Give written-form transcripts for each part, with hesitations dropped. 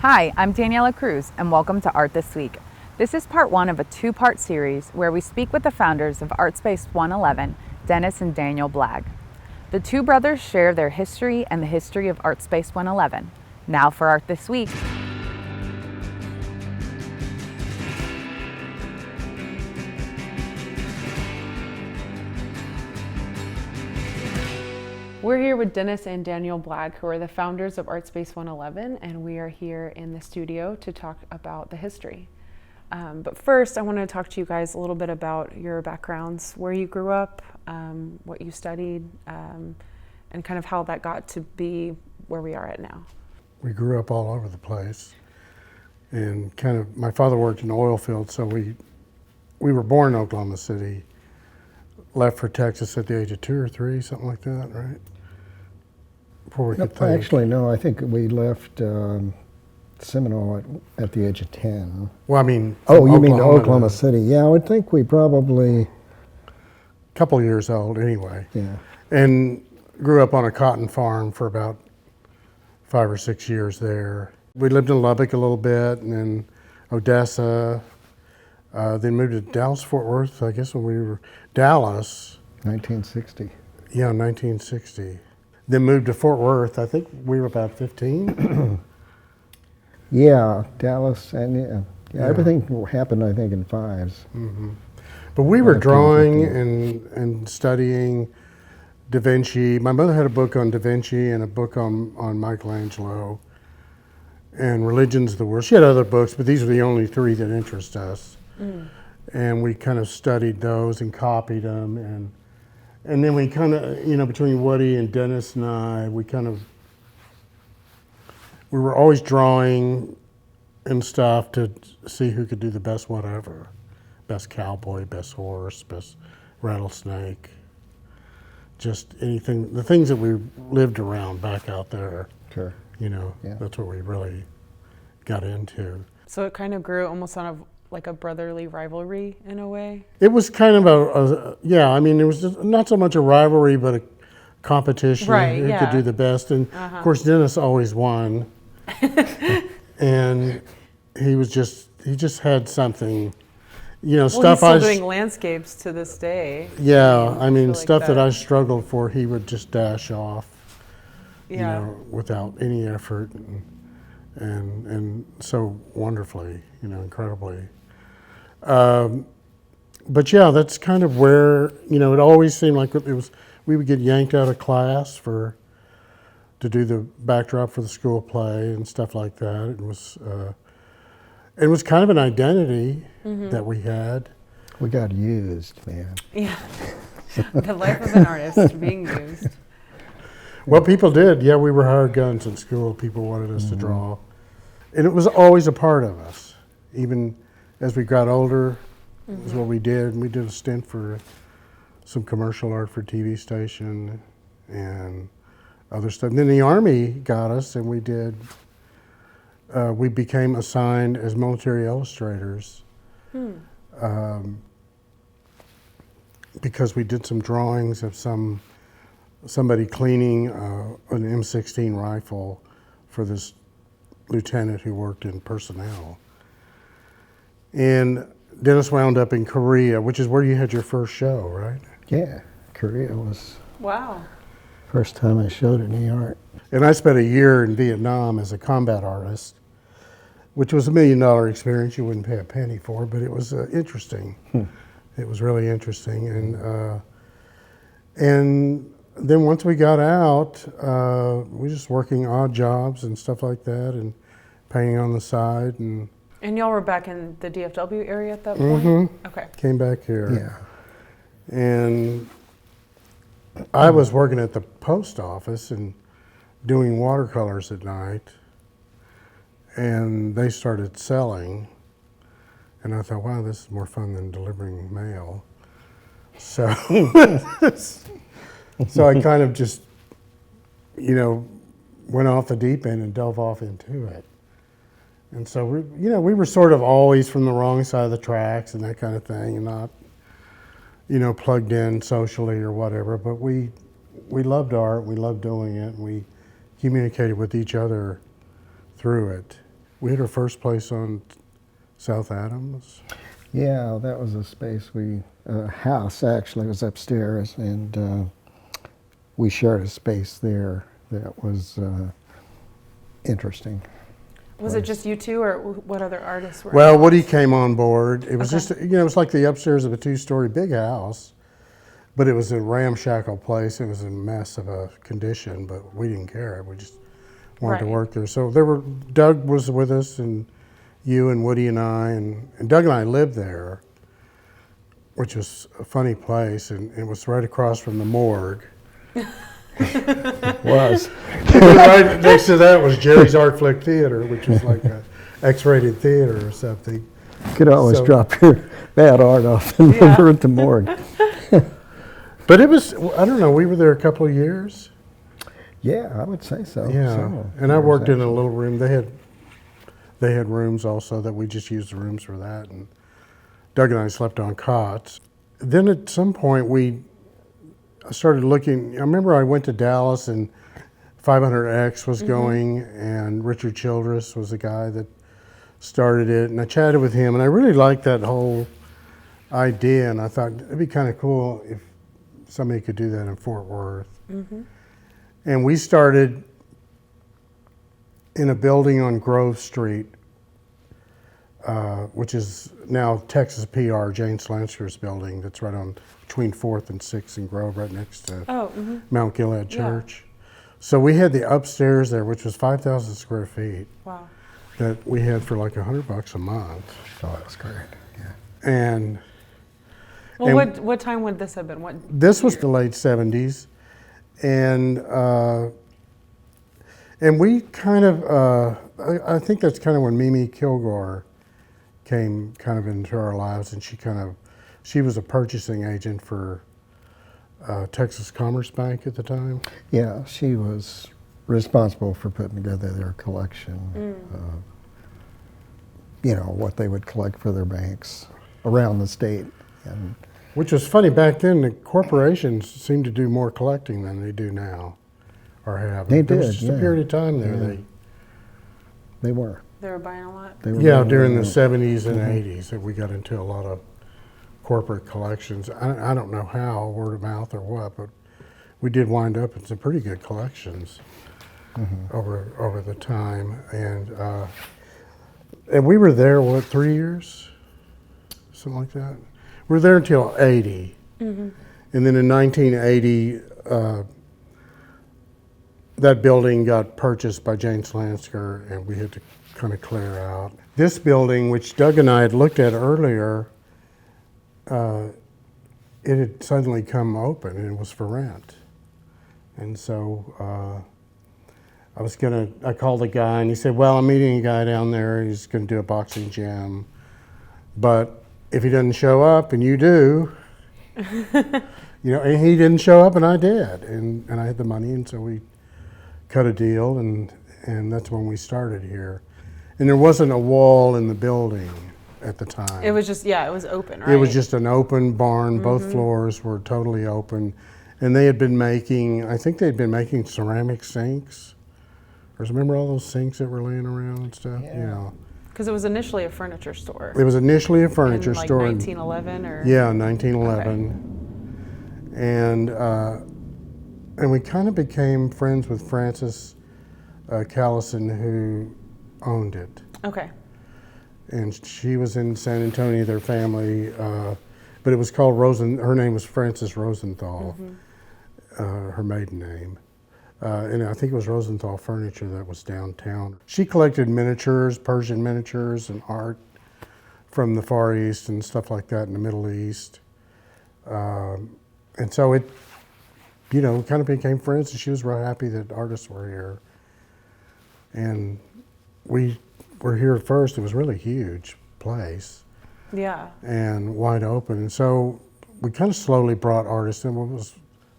Hi, I'm Daniela Cruz, and welcome to Art This Week. This is part one of a two-part series where we speak with the founders of Artspace111, Dennis and Daniel Blagg. The two brothers share their history and the history of Artspace111. Now for Art This Week. We're here with Dennis and Daniel Blagg, who are the founders of Artspace111, and we are here in the studio to talk about the history. But first, I want to talk to you guys a little bit about your backgrounds, where you grew up, what you studied, and kind of how that got to be where we are at now. We grew up all over the place, and my father worked in the oil field, so we were born in Oklahoma City, left for Texas at the age of 2 or 3, something like that, right? Before we could think. Actually, no, I think we left Seminole at the age of 10. Well, I mean, oh, you mean Oklahoma City? Yeah, I would think we probably... A couple of years old anyway. Yeah. And grew up on a cotton farm for about 5 or 6 years there. We lived in Lubbock a little bit, and then Odessa, then moved to Dallas, Fort Worth, I guess when we were... Dallas. 1960. Yeah, 1960. Then moved to Fort Worth, I think we were about 15. Yeah, Dallas, and yeah, everything happened, I think, in 5s. Mm-hmm. But we were drawing and studying Da Vinci. My mother had a book on Da Vinci and a book on Michelangelo and religions of the world. She had other books, but these were the only 3 that interest us. Mm. And we kind of studied those and copied them, and then we kind of, between Woody and Dennis and I, we were always drawing and stuff to see who could do the best whatever. Best cowboy, best horse, best rattlesnake. Just anything, the things that we lived around back out there. Sure. That's what we really got into. So it kind of grew almost out of like a brotherly rivalry in a way? It was kind of it was just not so much a rivalry, but a competition. Right, Who could do the best. And of course, Dennis always won. And he just had something, stuff he's still doing landscapes to this day. Yeah, stuff that I struggled for, he would just dash off, without any effort and so wonderfully, incredibly. But yeah, that's kind of where, it always seemed like we would get yanked out of class to do the backdrop for the school play and stuff like that. It was kind of an identity that we had. We got used, man. Yeah, the life of an artist being used. Well, people did. Yeah, we were hired guns in school. People wanted us to draw. And it was always a part of us. Even as we got older, is what we did. And we did a stint for some commercial art for TV station and other stuff. And then the Army got us, and we became assigned as military illustrators because we did some drawings of somebody cleaning an M16 rifle for this lieutenant who worked in personnel. And Dennis wound up in Korea, which is where you had your first show, right? Yeah, Korea was Wow. First time I showed at New York. And I spent a year in Vietnam as a combat artist, which was $1 million experience you wouldn't pay a penny for, but it was interesting. It was really interesting. And then once we got out, we were just working odd jobs and stuff like that and painting on the side. And y'all were back in the DFW area at that point? Okay. Came back here. Yeah. And I was working at the post office and doing watercolors at night. And they started selling. And I thought, wow, this is more fun than delivering mail. So, so I kind of just, went off the deep end and dove off into it. And so we were sort of always from the wrong side of the tracks and that kind of thing, and not, plugged in socially or whatever. But we loved art, we loved doing it, and we communicated with each other through it. We had our first place on South Adams. Yeah, that was a space house actually was upstairs, and we shared a space there that was interesting. Was it just you two, or what other artists were Well, involved? Woody came on board. It was just, it was like the upstairs of a 2-story big house, but it was a ramshackle place. It was a mess of a condition, but we didn't care. We just wanted to Right. work there. So Doug was with us, and you and Woody and I, and Doug and I lived there, which was a funny place, and it was right across from the morgue. Was. Right next to that was Jerry's Art Flick Theater, which was like a X-rated theater or something. Could always So- drop your bad art off and Yeah. over at the morgue. But it was, I don't know, we were there a couple of years. Yeah, I would say so. Yeah, Several and I years, worked in a actually. little room. They had rooms also that we just used the rooms for that. And Doug and I slept on cots. Then at some point I started looking. I remember I went to Dallas and 500X was going, and Richard Childress was the guy that started it. And I chatted with him, and I really liked that whole idea. And I thought it'd be kind of cool if somebody could do that in Fort Worth. And we started in a building on Grove Street, which is now Texas PR, Jane Slansker's building, that's right on between 4th and 6th and Grove, right next to Mount Gilead Yeah. Church. So we had the upstairs there, which was 5,000 square feet, Wow. that we had for like $100 a month. Oh, that was great. Yeah. And Well, And- what time would this have been? What? this was the late 70s. And we kind of, I think that's kind of when Mimi Kilgore came kind of into our lives, and she was a purchasing agent for Texas Commerce Bank at the time. Yeah, she was responsible for putting together their collection. What they would collect for their banks around the state. And Which was funny, back then the corporations seemed to do more collecting than they do now, or have. They There was did, just a yeah. period of time there. Yeah. They were. They were buying a lot. They were Yeah, doing during the that. 70s and 80s, that we got into a lot of corporate collections. I don't know how, word of mouth or what, but we did wind up in some pretty good collections over the time. And we were there, 3 years? Something like that. We were there until 80. And then in 1980, that building got purchased by Jane Slansker, and we had to kind of clear out. This building, which Doug and I had looked at earlier, it had suddenly come open, and it was for rent. And so I called the guy, and he said, well, I'm meeting a guy down there. He's going to do a boxing gym. But if he doesn't show up, and you do, and he didn't show up, and I did. And I had the money, and so we cut a deal, and that's when we started here. And there wasn't a wall in the building at the time. It was just, it was open, right? It was just an open barn. Both floors were totally open. And they had been making, I think they'd been making ceramic sinks. Or remember all those sinks that were laying around and stuff? Yeah. Because it was initially a furniture store. It was initially a furniture in like store. 1911 or? Yeah, 1911. And we kind of became friends with Frances Callison, who owned it. Okay. And she was in San Antonio, their family, but it was called her name was Frances Rosenthal, her maiden name. And I think it was Rosenthal Furniture that was downtown. She collected miniatures, Persian miniatures and art from the Far East and stuff like that in the Middle East. And so it, kind of became friends, and she was real happy that artists were here. And we were here at first. It was a really huge place. Yeah. And wide open. And so we kind of slowly brought artists in.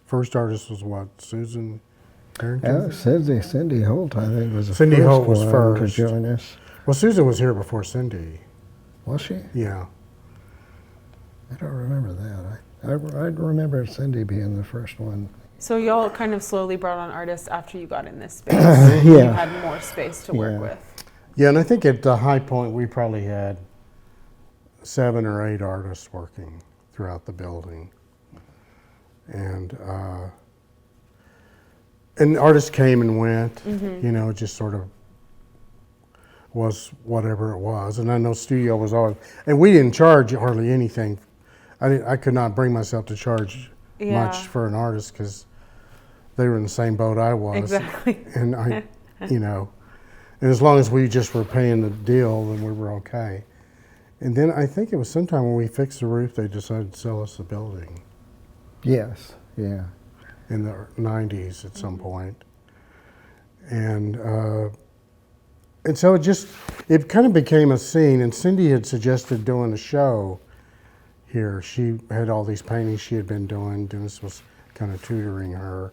First artist was what, Susan Harrington? Cindy Holt, I think, was the Cindy first Holt was one first. to join us. Well, Susan was here before Cindy. Was she? Yeah. I don't remember that. I remember Cindy being the first one. So y'all kind of slowly brought on artists after you got in this space. You Yeah. had more space to work Yeah. with. Yeah, and I think at the high point we probably had 7 or 8 artists working throughout the building, and artists came and went. You know, it just sort of was whatever it was. And I know studio was always, and we didn't charge hardly anything. I could not bring myself to charge much for an artist because they were in the same boat I was. Exactly. And I, you know, and as long as we just were paying the deal, then we were okay. And then I think it was sometime when we fixed the roof, they decided to sell us the building. Yes, yeah. In the 90s at some point. And so it kind of became a scene, and Cindy had suggested doing a show here. She had all these paintings she had been doing. Dennis was kind of tutoring her.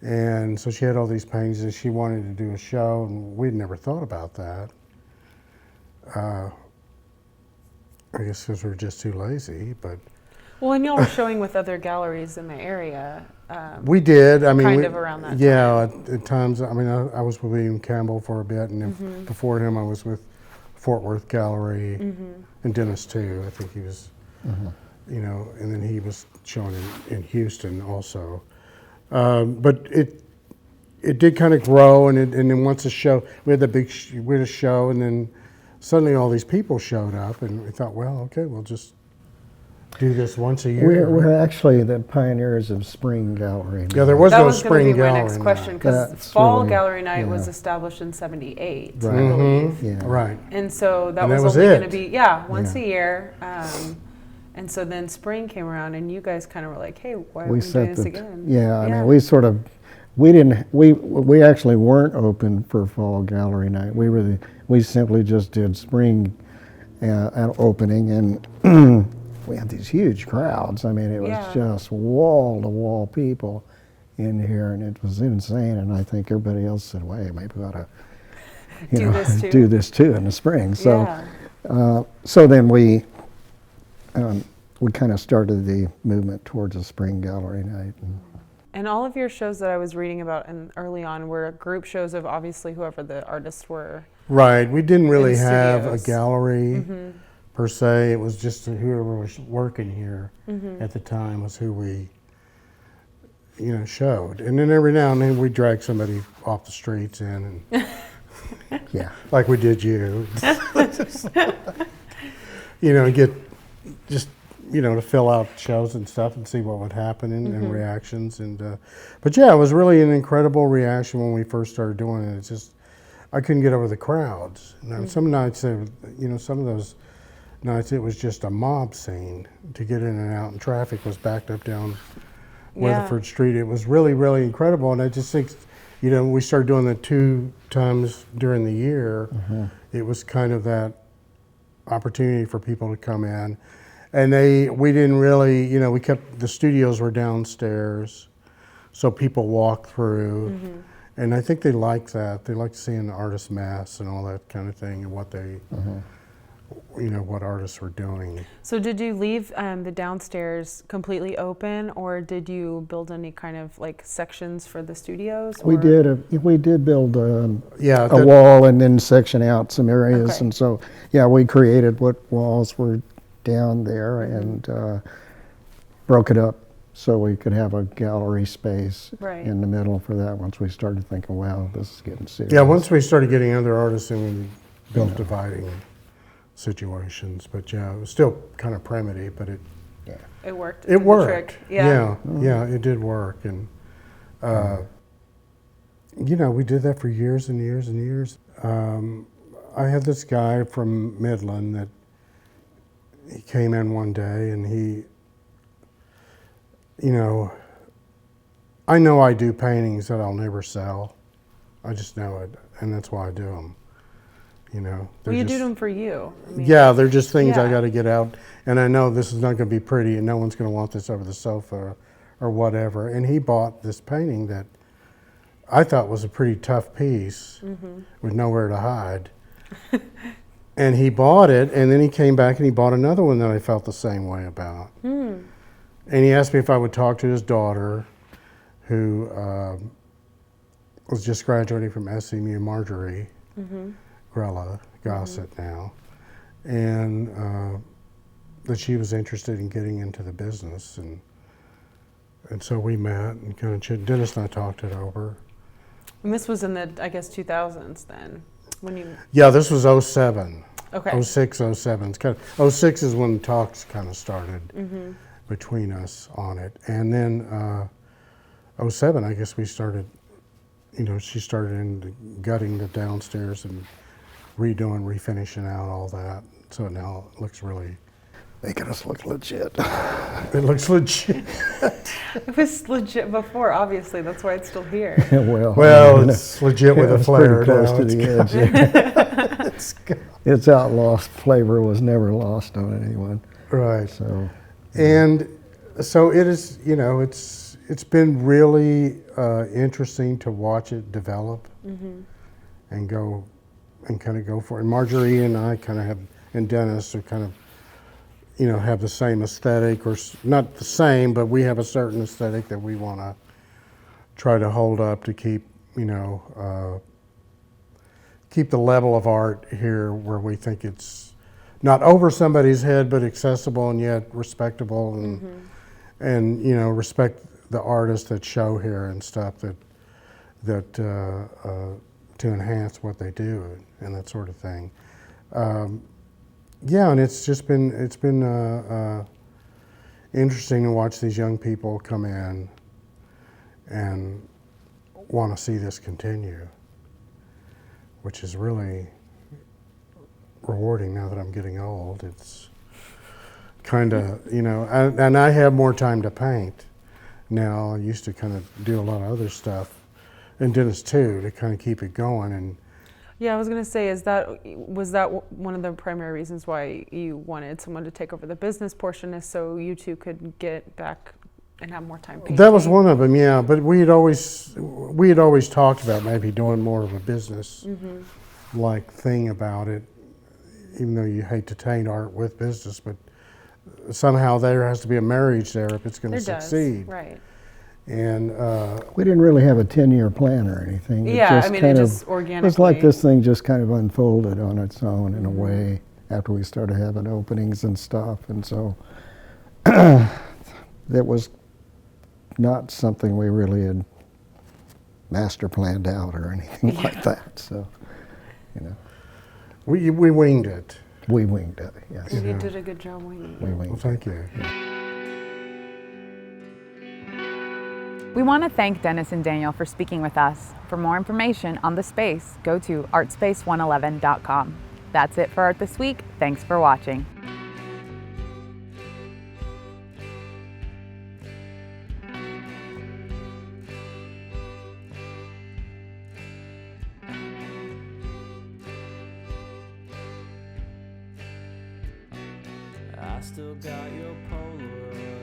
And so she had all these paintings and she wanted to do a show, and we'd never thought about that. I guess because we were just too lazy, but. Well, and y'all were showing with other galleries in the area. We did. I mean, kind of around that time. Yeah, at times. I mean, I was with William Campbell for a bit, and then before him, I was with Fort Worth Gallery, and Dennis too. I think he was, you know, and then he was showing in Houston also. But it did kind of grow, and then once the show, we had a show, and then suddenly all these people showed up, and we thought, well, okay, we'll just do this once a year. We're actually the pioneers of spring gallery. Yeah, there was that no was spring going to be my gallery. next question, because That's fall really, gallery night was yeah. established in '78, Right. I believe. Yeah. Right. And so that And was that was only going to it. be once a year. And so then spring came around, and you guys kind of were like, "Hey, why are we doing this again?" Yeah, I mean, we actually weren't open for fall gallery night. We simply just did spring opening, and we had these huge crowds. I mean, it was just wall to wall people in here, and it was insane. And I think everybody else said, "Wait, maybe we ought to do this too in the spring." So, so then we kind of started the movement towards a spring gallery night. And all of your shows that I was reading about early on were group shows of obviously whoever the artists were. Right. We didn't really in have a studios. gallery per se. It was just whoever was working here at the time was who we, you know, showed. And then every now and then we'd drag somebody off the streets in, and Yeah. like we did you. You know, get just, you know, to fill out shows and stuff and see what would happen and reactions. And but yeah, it was really an incredible reaction when we first started doing it. It's just, I couldn't get over the crowds. Now, some nights, you know, some of those nights it was just a mob scene to get in and out, and traffic was backed up down Weatherford Street. It was really, really incredible. And I just think, you know, we started doing it 2 times during the year. It was kind of that opportunity for people to come in. And we didn't really, you know, the studios were downstairs, so people walked through. And I think they liked that. They liked seeing the artist mass and all that kind of thing, and what they, you know, what artists were doing. So did you leave the downstairs completely open, or did you build any kind of like sections for the studios? We did build a that- wall and then section out some areas. Okay. And so, yeah, we created what walls were down there and broke it up so we could have a gallery space in the middle for that once we started thinking, wow, this is getting serious. Yeah, once we started getting other artists in, we built dividing situations. But yeah, it was still kind of primitive, but it worked. It worked. Trick. Yeah, it did work. And you know, we did that for years and years and years. I had this guy from Midland that he came in one day, and he, you know I do paintings that I'll never sell. I just know it, and that's why I do them. You know, Well, you do them for you. I mean, yeah, they're just things I Yeah. got to get out, and I know this is not going to be pretty, and no one's going to want this over the sofa or whatever. And he bought this painting that I thought was a pretty tough piece with nowhere to hide. And he bought it, and then he came back and he bought another one that I felt the same way about. And he asked me if I would talk to his daughter, who was just graduating from SMU, Marjorie. Grella Gossett now, and that she was interested in getting into the business, and so we met and kind of Dennis and I talked it over. And this was in the, I guess, 2000s then, when you. Yeah, this was 07. Okay. 06, 07. It's kind of, 06 is when talks kind of started between us on it, and then 07, I guess we started. She started in gutting the downstairs and redoing, refinishing out all that. So now it looks really. Making us look legit. It looks legit. It was legit before, obviously. That's why it's still here. Well, it's legit with a flair. Pretty close to the edge. Its outlaw flavor was never lost on anyone. Right. So. And so it is. It's been really interesting to watch it develop and go and kind of go for it. And Marjorie and I kind of have, and Dennis are kind of, have the same aesthetic, or not the same, but we have a certain aesthetic that we want to try to hold up to keep, keep the level of art here where we think it's not over somebody's head, but accessible and yet respectable, and respect the artists that show here and stuff that to enhance what they do and that sort of thing. Yeah, and it's been interesting to watch these young people come in and want to see this continue, which is really rewarding now that I'm getting old. It's kind of, and I have more time to paint now. I used to kind of do a lot of other stuff, and Dennis too, to kind of keep it going. And yeah, I was going to say, was that one of the primary reasons why you wanted someone to take over the business portion, is so you two could get back and have more time painting? That was one of them, yeah. But we had always talked about maybe doing more of a business like thing about it, even though you hate to taint art with business, but somehow there has to be a marriage there if it's going to succeed. Right. And we didn't really have a 10-year plan or anything. Yeah, it just organically. It's like this thing just kind of unfolded on its own in a way after we started having openings and stuff. And so that was not something we really had master planned out or anything like that. So, we winged it. We winged it, yes. You did a good job winging it. We winged Well, thank you. We want to thank Dennis and Daniel for speaking with us. For more information on the space, go to artspace111.com. That's it for Art This Week. Thanks for watching. I still got your Polaroid.